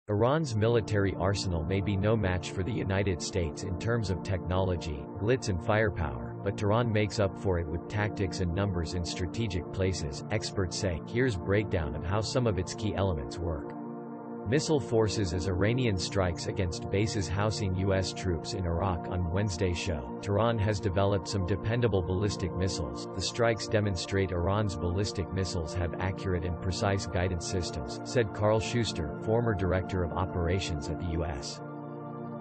Iran's military arsenal may be no match for the United States in terms of technology, glitz and firepower, but Tehran makes up for it with tactics and numbers in strategic places, experts say. Here's breakdown of how some of its key elements work. Missile forces as Iranian strikes against bases housing U.S. troops in Iraq on Wednesday show. Tehran has developed some dependable ballistic missiles. The strikes demonstrate Iran's ballistic missiles have accurate and precise guidance systems, said Carl Schuster, former director of operations at the U.S.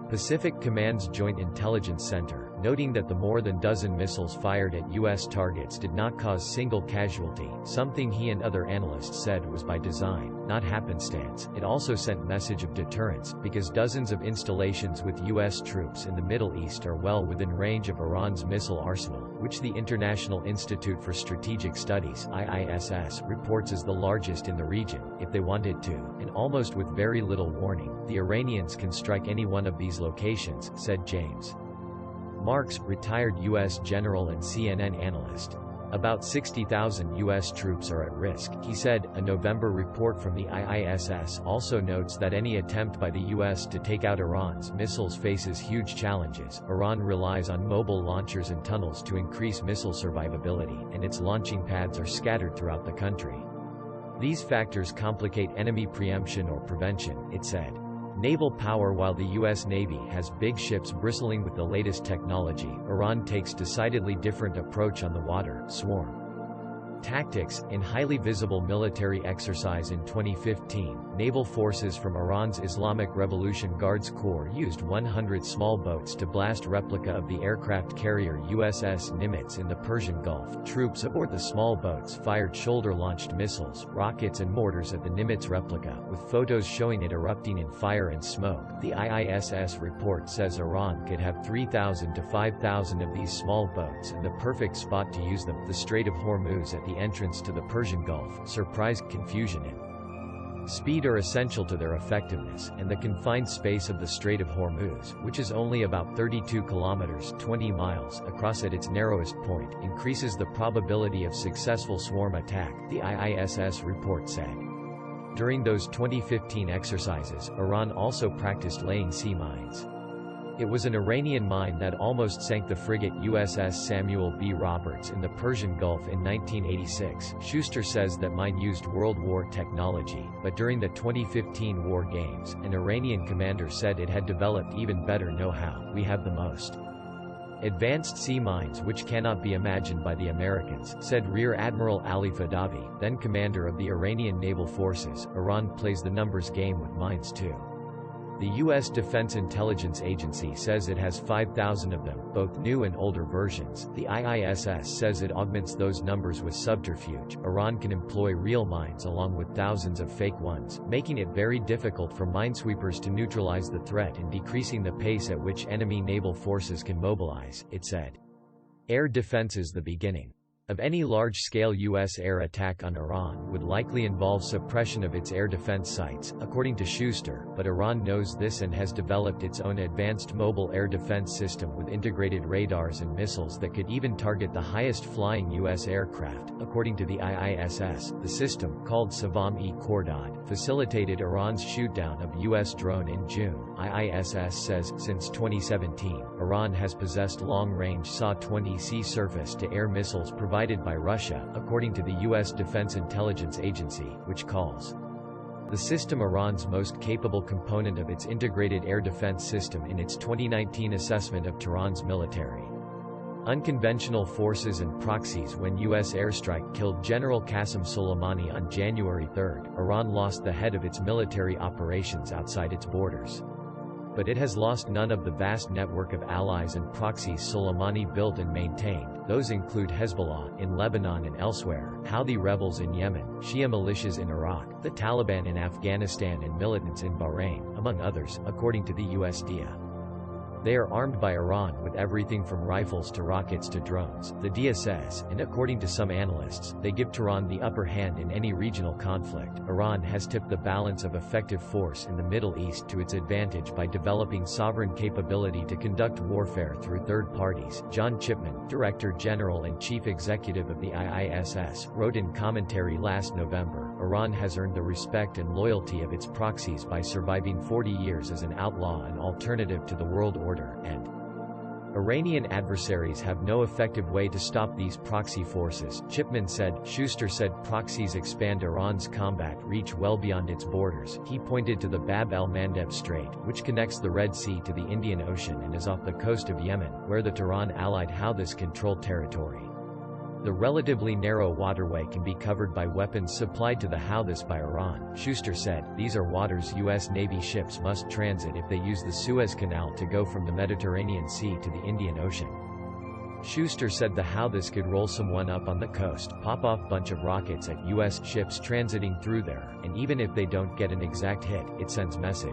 Pacific Command's Joint Intelligence Center, noting that the more than dozen missiles fired at U.S. targets did not cause single casualty, something he and other analysts said was by design, not happenstance. It also sent message of deterrence, because dozens of installations with U.S. troops in the Middle East are well within range of Iran's missile arsenal, which the International Institute for Strategic Studies (IISS) reports as the largest in the region. If they wanted to, and almost with very little warning, the Iranians can strike any one of these locations, said James Marks, retired U.S. general and CNN analyst. About 60,000 U.S. troops are at risk, he said. A November report from the IISS also notes that any attempt by the U.S. to take out Iran's missiles faces huge challenges. Iran relies on mobile launchers and tunnels to increase missile survivability, and its launching pads are scattered throughout the country. These factors complicate enemy preemption or prevention, it said. Naval power. While the U.S. Navy has big ships bristling with the latest technology, Iran takes decidedly different approach on the water, swarm tactics. In highly visible military exercise in 2015, naval forces from Iran's Islamic Revolution Guards Corps used 100 small boats to blast replica of the aircraft carrier USS Nimitz in the Persian Gulf. Troops aboard the small boats fired shoulder-launched missiles, rockets and mortars at the Nimitz replica, with photos showing it erupting in fire and smoke. The IISS report says Iran could have 3,000 to 5,000 of these small boats and the perfect spot to use them. The Strait of Hormuz at the entrance to the Persian Gulf, surprise, confusion and speed are essential to their effectiveness, and the confined space of the Strait of Hormuz, which is only about 32 kilometers (20 miles) across at its narrowest point, increases the probability of successful swarm attack, the IISS report said. During those 2015 exercises, Iran also practiced laying sea mines. It was an Iranian mine that almost sank the frigate USS Samuel B. Roberts in the Persian Gulf in 1986. Schuster says that mine used World War technology, but during the 2015 war games, an Iranian commander said it had developed even better know-how. We have the most advanced sea mines which cannot be imagined by the Americans, said Rear Admiral Ali Fadavi, then commander of the Iranian Naval Forces. Iran plays the numbers game with mines too. The U.S. Defense Intelligence Agency says it has 5,000 of them, both new and older versions. The IISS says it augments those numbers with subterfuge. Iran can employ real mines along with thousands of fake ones, making it very difficult for minesweepers to neutralize the threat and decreasing the pace at which enemy naval forces can mobilize, it said. Air defense is the beginning of any large-scale U.S. air attack on Iran would likely involve suppression of its air defense sites, according to Schuster, but Iran knows this and has developed its own advanced mobile air defense system with integrated radars and missiles that could even target the highest-flying U.S. aircraft. According to the IISS, the system, called Savam-e-Khordad, facilitated Iran's shootdown of U.S. drone in June. IISS says, since 2017, Iran has possessed long-range SA-20 sea surface-to-air missiles provided by Russia, according to the U.S. Defense Intelligence Agency, which calls the system Iran's most capable component of its integrated air defense system in its 2019 assessment of Tehran's military. Unconventional forces and proxies. When U.S. airstrike killed General Qasem Soleimani on January 3, Iran lost the head of its military operations outside its borders. But it has lost none of the vast network of allies and proxies Soleimani built and maintained. Those include Hezbollah in Lebanon and elsewhere, Houthi rebels in Yemen, Shia militias in Iraq, the Taliban in Afghanistan and militants in Bahrain, among others, according to the USDA. They are armed by Iran with everything from rifles to rockets to drones, the DIA says, and according to some analysts, they give Tehran the upper hand in any regional conflict. Iran has tipped the balance of effective force in the Middle East to its advantage by developing sovereign capability to conduct warfare through third parties. John Chipman, Director General and Chief Executive of the IISS, wrote in commentary last November, Iran has earned the respect and loyalty of its proxies by surviving 40 years as an outlaw and alternative to the world order, and Iranian adversaries have no effective way to stop these proxy forces, Chipman said. Schuster said proxies expand Iran's combat reach well beyond its borders. He pointed to the Bab el-Mandeb Strait, which connects the Red Sea to the Indian Ocean and is off the coast of Yemen, where the Tehran-allied Houthis control territory. The relatively narrow waterway can be covered by weapons supplied to the Houthis by Iran, Schuster said. These are waters U.S. Navy ships must transit if they use the Suez Canal to go from the Mediterranean Sea to the Indian Ocean. Schuster said the Houthis could roll someone up on the coast, pop off bunch of rockets at U.S. ships transiting through there, and even if they don't get an exact hit, it sends message.